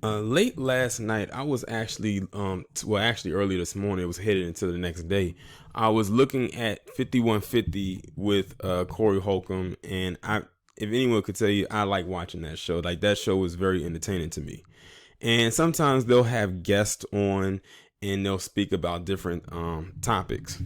Late last night, I was actually, actually early this morning, it was headed into the next day. I was looking at 5150 with Corey Holcomb, and if anyone could tell you, I like watching that show. Like that show was very entertaining to me. And sometimes they'll have guests on, and they'll speak about different topics.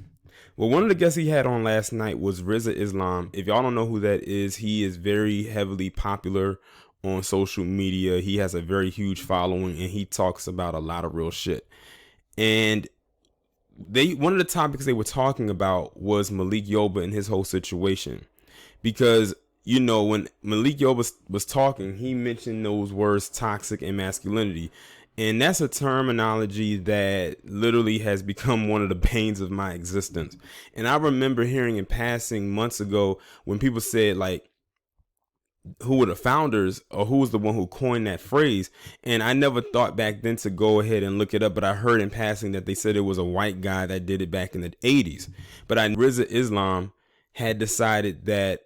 Well, one of the guests he had on last night was Rizza Islam. If y'all don't know who that is, he is very heavily popular on social media. He has a very huge following, and he talks about a lot of real shit. And one of the topics they were talking about was Malik Yoba and his whole situation, because when Malik Yoba was talking, he mentioned those words toxic and masculinity. And that's a terminology that literally has become one of the banes of my existence. And I remember hearing in passing months ago when people said, like, who were the founders or who was the one who coined that phrase. And I never thought back then to go ahead and look it up, but I heard in passing that they said it was a white guy that did it back in the 80s. But Rizza Islam had decided that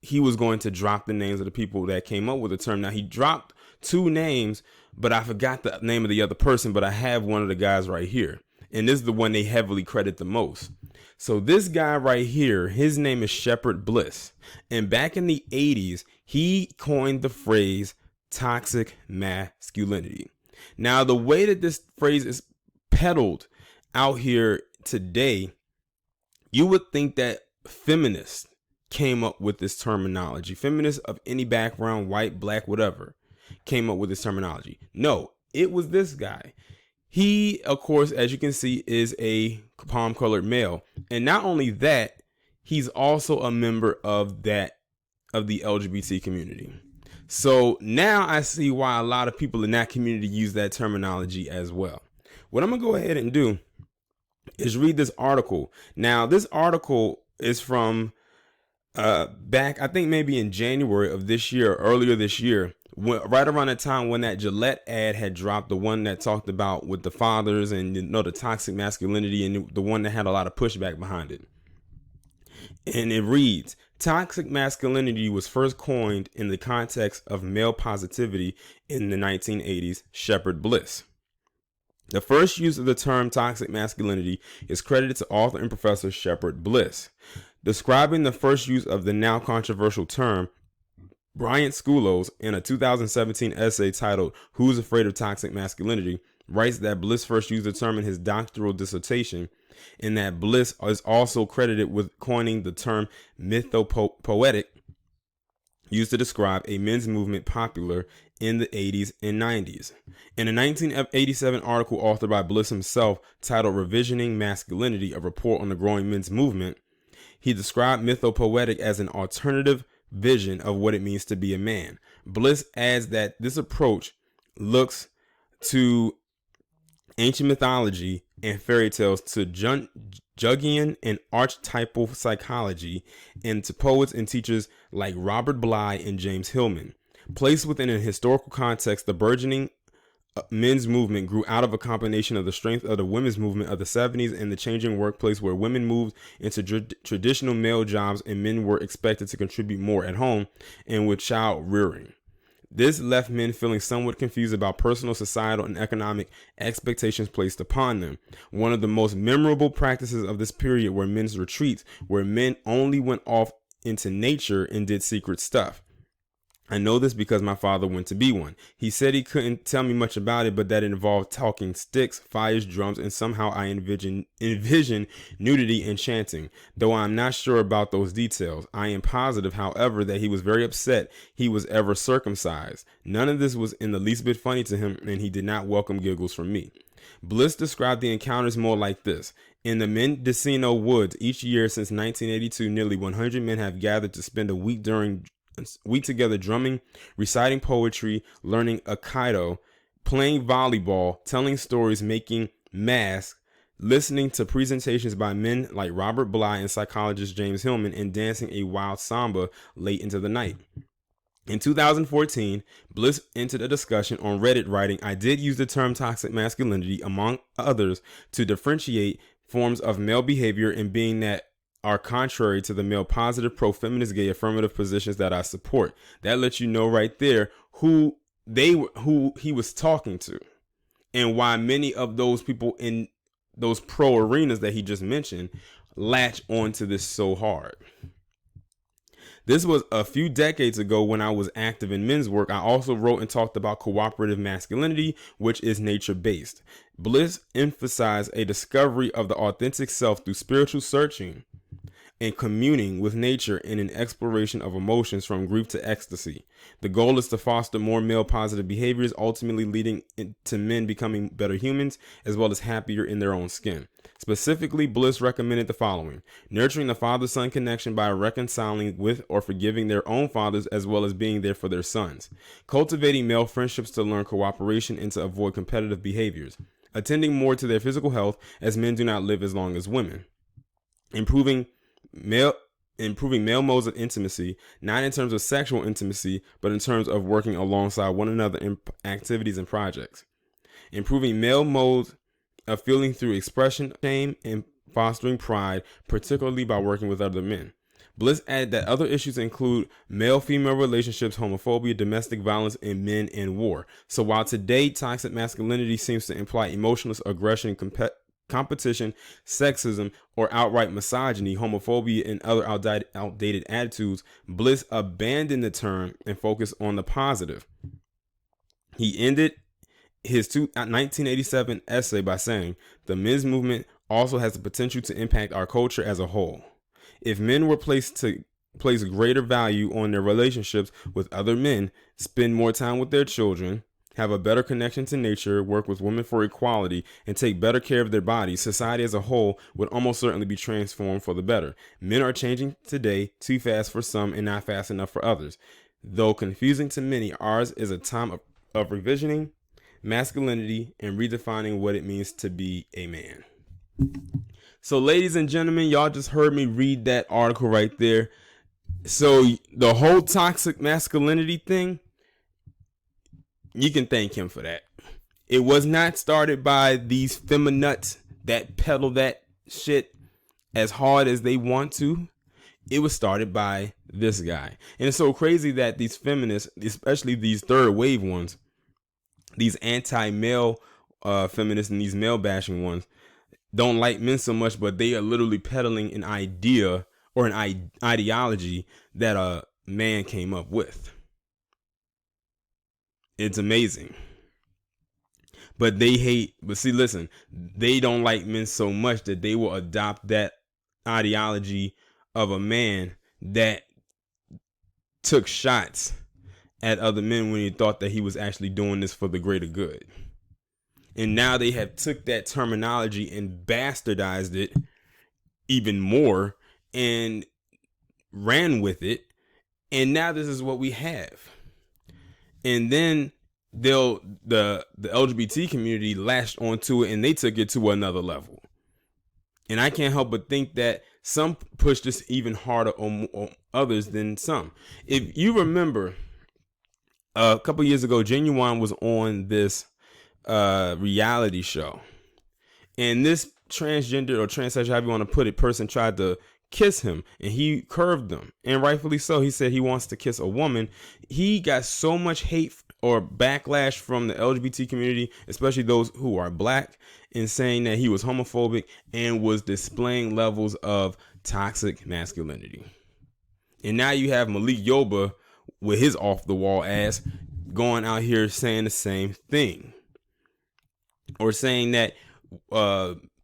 he was going to drop the names of the people that came up with the term. Now, he dropped two names, but I forgot the name of the other person, but I have one of the guys right here. And this is the one they heavily credit the most. So this guy right here, his name is Shepherd Bliss. And back in the 80s, he coined the phrase toxic masculinity. Now, the way that this phrase is peddled out here today, you would think that feminists came up with this terminology. Feminists of any background, white, black, whatever, came up with this terminology. No, it was this guy. He, of course, as you can see, is a palm-colored male. And not only that, he's also a member of the LGBT community. So now I see why a lot of people in that community use that terminology as well. What I'm going to go ahead and do is read this article. Now, this article is from back, I think maybe in January of this year, earlier this year, right around the time when that Gillette ad had dropped, the one that talked about with the fathers and the toxic masculinity, and the one that had a lot of pushback behind it. And it reads, toxic masculinity was first coined in the context of male positivity in the 1980s, Shepherd Bliss. The first use of the term toxic masculinity is credited to author and professor Shepherd Bliss. Describing the first use of the now controversial term, Bryant Schoolos, in a 2017 essay titled Who's Afraid of Toxic Masculinity, writes that Bliss first used the term in his doctoral dissertation, and that Bliss is also credited with coining the term mythopoetic, used to describe a men's movement popular in the 80s and 90s. In a 1987 article authored by Bliss himself titled Revisioning Masculinity, a report on the growing men's movement, he described mythopoetic as an alternative vision of what it means to be a man. Bliss adds that this approach looks to ancient mythology and fairy tales, to Jungian and archetypal psychology, and to poets and teachers like Robert Bly and James Hillman. Placed within a historical context, the burgeoning men's movement grew out of a combination of the strength of the women's movement of the 70s and the changing workplace, where women moved into traditional male jobs and men were expected to contribute more at home and with child rearing. This left men feeling somewhat confused about personal, societal, and economic expectations placed upon them. One of the most memorable practices of this period were men's retreats, where men only went off into nature and did secret stuff. I know this because my father went to be one. He said he couldn't tell me much about it, but that it involved talking sticks, fires, drums, and somehow I envision nudity and chanting. Though I'm not sure about those details, I am positive, however, that he was very upset he was ever circumcised. None of this was in the least bit funny to him, and he did not welcome giggles from me. Bliss described the encounters more like this. In the Mendocino woods, each year since 1982, nearly 100 men have gathered to spend a week together drumming, reciting poetry, learning Aikido, playing volleyball, telling stories, making masks, listening to presentations by men like Robert Bly and psychologist James Hillman, and dancing a wild samba late into the night. In 2014, Bliss entered a discussion on Reddit, writing, I did use the term toxic masculinity, among others, to differentiate forms of male behavior and being that are contrary to the male positive, pro-feminist, gay affirmative positions that I support. That lets you know right there who they were who he was talking to, and why many of those people in those pro arenas that he just mentioned latch onto this so hard. This was a few decades ago when I was active in men's work. I also wrote and talked about cooperative masculinity, which is nature-based. Bliss emphasized a discovery of the authentic self through spiritual searching and communing with nature in an exploration of emotions from grief to ecstasy. The goal is to foster more male positive behaviors, ultimately leading to men becoming better humans as well as happier in their own skin. Specifically, Bliss recommended the following: nurturing the father-son connection by reconciling with or forgiving their own fathers as well as being there for their sons. Cultivating male friendships to learn cooperation and to avoid competitive behaviors. Attending more to their physical health as men do not live as long as women. Improving male modes of intimacy, not in terms of sexual intimacy, but in terms of working alongside one another in activities and projects. Improving male modes of feeling through expression, shame, and fostering pride, particularly by working with other men. Bliss added that other issues include male-female relationships, homophobia, domestic violence, and men in war. So while today toxic masculinity seems to imply emotional aggression, competition, sexism, or outright misogyny, homophobia, and other outdated attitudes, Bliss abandoned the term and focused on the positive. He ended his 1987 essay by saying, "The men's movement also has the potential to impact our culture as a whole. If men were placed to place greater value on their relationships with other men, spend more time with their children, have a better connection to nature, work with women for equality, and take better care of their bodies, society as a whole would almost certainly be transformed for the better. Men are changing today too fast for some and not fast enough for others. Though confusing to many, ours is a time of revisioning masculinity and redefining what it means to be a man." So, ladies and gentlemen, y'all just heard me read that article right there. So the whole toxic masculinity thing, you can thank him for that. It was not started by these feminists that peddle that shit as hard as they want to. It was started by this guy. And it's so crazy that these feminists, especially these third wave ones, these anti-male feminists and these male bashing ones, don't like men so much, but they are literally peddling an idea or an ideology that a man came up with. It's amazing. But see, listen, they don't like men so much that they will adopt that ideology of a man that took shots at other men when he thought that he was actually doing this for the greater good. And now they have took that terminology and bastardized it even more and ran with it. And now this is what we have. And then the LGBT community latched onto it and they took it to another level. And I can't help but think that some push this even harder on others than some. If you remember, a couple years ago, Genuine was on this reality show, and this transgender or transsexual, however you want to put it, person tried to kiss him and he curved them, and rightfully so. He said he wants to kiss a woman. He got so much hate or backlash from the LGBT community, especially those who are black, in saying that he was homophobic and was displaying levels of toxic masculinity. And now you have Malik Yoba with his off the wall ass going out here saying the same thing, or saying that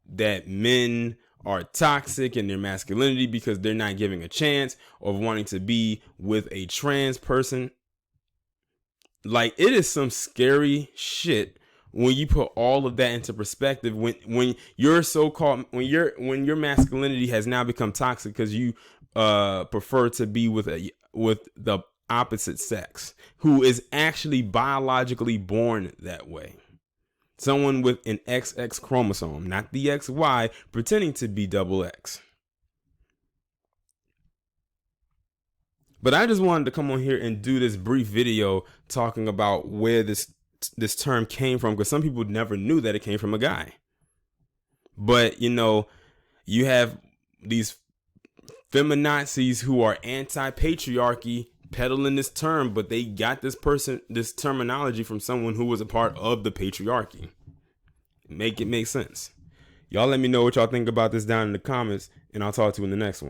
that men are toxic in their masculinity because they're not giving a chance of wanting to be with a trans person. Like, it is some scary shit when you put all of that into perspective. When your so-called when your masculinity has now become toxic because you prefer to be with the opposite sex, who is actually biologically born that way. Someone with an XX chromosome, not the XY, pretending to be double X. But I just wanted to come on here and do this brief video talking about where this term came from, because some people never knew that it came from a guy. But, you have these feminazis who are anti-patriarchy peddling this term, but they got this terminology from someone who was a part of the patriarchy. Make it make sense. Y'all let me know what y'all think about this down in the comments, and I'll talk to you in the next one.